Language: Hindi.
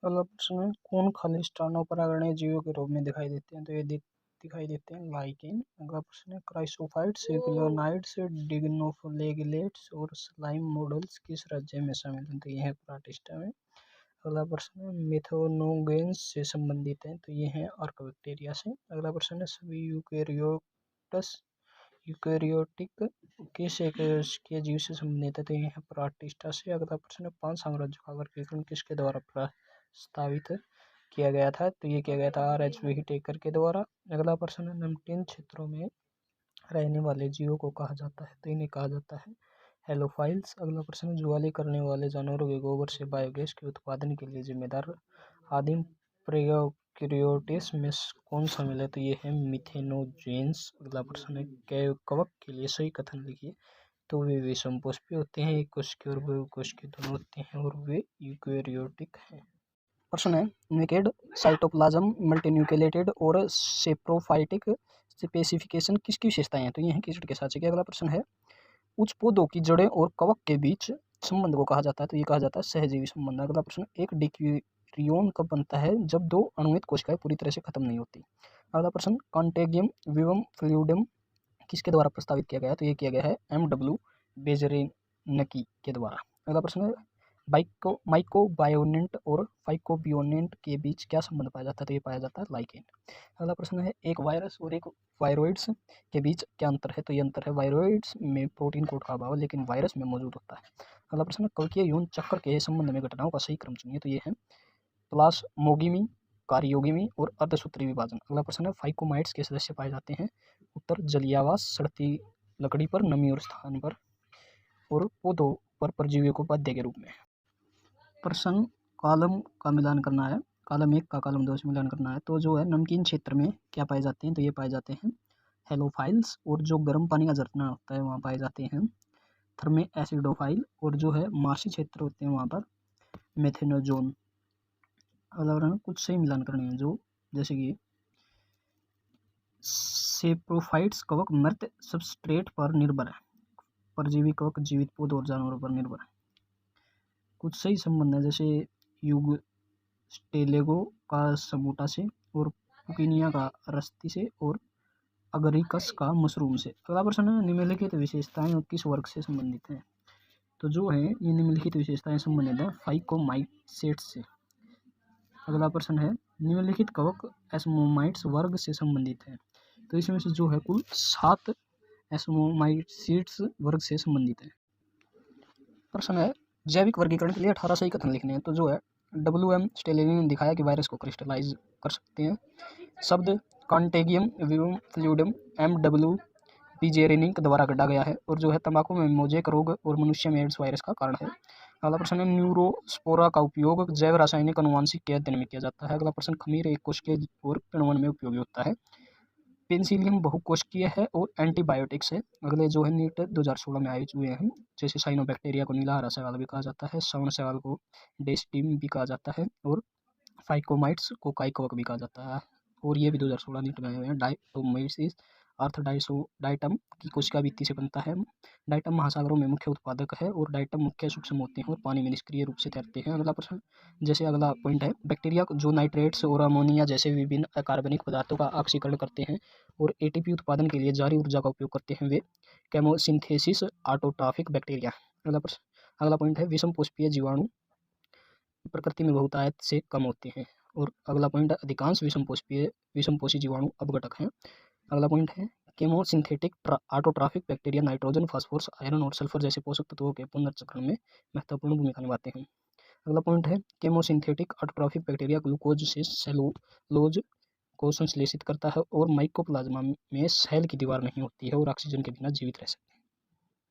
अगला प्रश्न है, कौन खालिस्तानों परागणीय जीवों के रूप में दिखाई देते हैं? तो ये दिखाई देते हैं लाइकेन। अगला प्रश्न है, क्राइसोफाइट्स, क्लोनाइड्स, डिग्नोफ्लेगेलेट्स और स्लाइम मॉडल्स किस राज्य में शामिल हैं? तो ये है प्रोटिस्टा में। अगला प्रश्न है, मिथेनोजेन्स से संबंधित है? तो ये है आर्कोबैक्टीरिया से। अगला प्रश्न है, सभी यूकेरियोटिक किस एक के जीव से संबंधित है? तो ये है प्रोटिस्टा से। अगला प्रश्न है, 5 साम्राज्यों का वर्गीकरण किसके द्वारा प्रस्तावित किया गया था? तो ये किया गया था R.H. व्हिटेकर के द्वारा। अगला प्रश्न है, नमकीन क्षेत्रों में रहने वाले जीवों को कहा जाता है? तो इन्हें कहा जाता है हेलोफाइल्स। अगला प्रश्न है, जुगाली करने वाले जानवरों के गोबर से बायोगैस के उत्पादन के लिए जिम्मेदार आदिम प्रोकैरियोट्स में कौन शामिल है? तो ये है मिथेनोजेन्स। अगला प्रश्न है, कवक के लिए सही कथन लिखिए। तो वे विषमपोषी होते हैं, एक कोशिकीय और बहुकोशिकीय दोनों होते हैं, और वे यूकेरियोटिक हैं। प्रश्न है, नेकेड, साइटोप्लाज्म, मल्टीन्यूक्लिएटेड और सेप्रोफाइटिक स्पेसिफिकेशन किसकी विशेषताएं हैं? तो ये है कीचड़ के साथ। अगला प्रश्न है, उच्च पौधों की जड़ें और कवक के बीच संबंध को कहा जाता है? तो ये कहा जाता है सहजीवी संबंध। अगला प्रश्न, एक डिक्यूरियन कब बनता है? जब 2 अणुवित कोशिकाएं पूरी तरह से खत्म नहीं होती। अगला प्रश्न, कॉन्टेगियम विवम फ्लूइडम किसके द्वारा प्रस्तावित किया गया है? तो ये किया गया है MW बेजरेनकी के द्वारा। अगला प्रश्न है, माइकोबायोनेंट और फाइकोबियोनेंट के बीच क्या संबंध पाया जाता है? तो ये पाया जाता है लाइकेन। अगला प्रश्न है, एक वायरस और एक वायरोइड्स के बीच क्या अंतर है? तो ये अंतर है, वायरोइड्स में प्रोटीन कोड का अभाव लेकिन वायरस में मौजूद होता है। अगला प्रश्न है, कवकीय यौन चक्र के संबंध में घटनाओं का सही क्रम चुनिए। तो ये है प्लास्मोगेमी, कार्योगेमी और अर्धसूत्री विभाजन। अगला प्रश्न है, फाइकोमाइट्स के सदस्य पाए जाते हैं? उत्तर, जलीयावास, सड़ती लकड़ी पर, नमी और स्थान पर, और पौधों पर परजीवियों को बाध्य के रूप में। प्रश्न, कॉलम का मिलान करना है, कॉलम 1 का कॉलम 2 से मिलान करना है। तो जो है नमकीन क्षेत्र में क्या पाए जाते हैं? तो ये पाए जाते हैं हेलोफाइल्स, और जो गर्म पानी का झरना होता है वहाँ पाए जाते हैं थर्मे एसिडोफाइल, और जो है मार्शी क्षेत्र होते हैं वहाँ पर मेथेनोजोन। अगला कुछ सही मिलान करने हैं, जो जैसे कि सेप्रोफाइट्स कवक मृत सबस्ट्रेट पर निर्भर है, परजीवी कवक जीवित पौधों और जानवरों पर निर्भर है। कुछ सही संबंध है, जैसे युग स्टेलेगो का समूटा से, और पुकिनिया का रस्ती से, और अगरिकस का मशरूम से। अगला प्रश्न है, निम्नलिखित विशेषताएं किस वर्ग से संबंधित हैं? तो जो है ये निम्नलिखित विशेषताएं संबंधित है फाइकोमाइसेट्स से। अगला प्रश्न है, निम्नलिखित कवक एस्मोमाइट्स वर्ग से संबंधित है? तो इसमें से जो है कुल 7 एस्मोमाइसीट्स वर्ग से संबंधित है। प्रश्न है, जैविक वर्गीकरण के लिए 18 सही कथन लिखने हैं। तो जो है WM स्टेलेनी ने दिखाया कि वायरस को क्रिस्टलाइज कर सकते हैं। शब्द कॉन्टेगियम विवम फ्लूइडम MW बीजेरेनिक द्वारा गढ़ा गया है, और जो है तंबाकू में मोजेक रोग और मनुष्य में एड्स वायरस का कारण है। अगला प्रश्न है, न्यूरोस्पोरा का उपयोग जैव रासायनिक अनुवांशिक के अध्ययन में किया जाता है? अगला प्रश्न, खमीर एक कोशिकीय और किण्वन में उपयोगी होता है। पेनिसिलियम बहुकोशिकीय है और एंटीबायोटिक्स है। अगले जो है नीट 2016 में आए हुए हैं, जैसे साइनोबैक्टीरिया को नीला हरा शैवाल भी कहा जाता है, श्रवण शैवाल को डेस्टीम भी कहा जाता है, और फाइकोमाइट्स को काई कवक भी कहा जाता है। और ये भी 2016 नीट में आए हुए हैं। डाइटोमाइसिस डाइटम की कोशिका भित्ति से बनता है। डाइटम महासागरों में मुख्य उत्पादक है, और डाइटम मुख्य सूक्ष्म होते हैं और पानी में निष्क्रिय रूप से तैरते हैं। अगला प्रश्न, जैसे अगला पॉइंट है, बैक्टीरिया जो नाइट्रेट्स और अमोनिया जैसे विभिन्न अकार्बनिक पदार्थों का ऑक्सीकरण करते हैं और ATP उत्पादन के लिए जारी ऊर्जा का उपयोग करते हैं, वे केमोसिंथेसिस ऑटोट्रॉफिक बैक्टीरिया। अगला प्रश्न, अगला पॉइंट है, विषमपोषीय जीवाणु प्रकृति में बहुतायत से कम होते हैं। और अगला पॉइंट है, अधिकांश विषमपोषी जीवाणु अपघटक हैं। अगला पॉइंट है, chemosynthetic autotrophic bacteria nitrogen, phosphorus, iron और सल्फर जैसे पोषक तत्वों के पुनर्चक्रण में महत्वपूर्ण भूमिका निभाते हैं। अगला पॉइंट है, केमोसिंथेटिक ऑटोट्रॉफिक बैक्टीरिया ग्लूकोज से सेलुलोज को संश्लेषित करता है, और माइकोप्लाज्मा में सेल की दीवार नहीं होती है और ऑक्सीजन के बिना जीवित रह सकते हैं।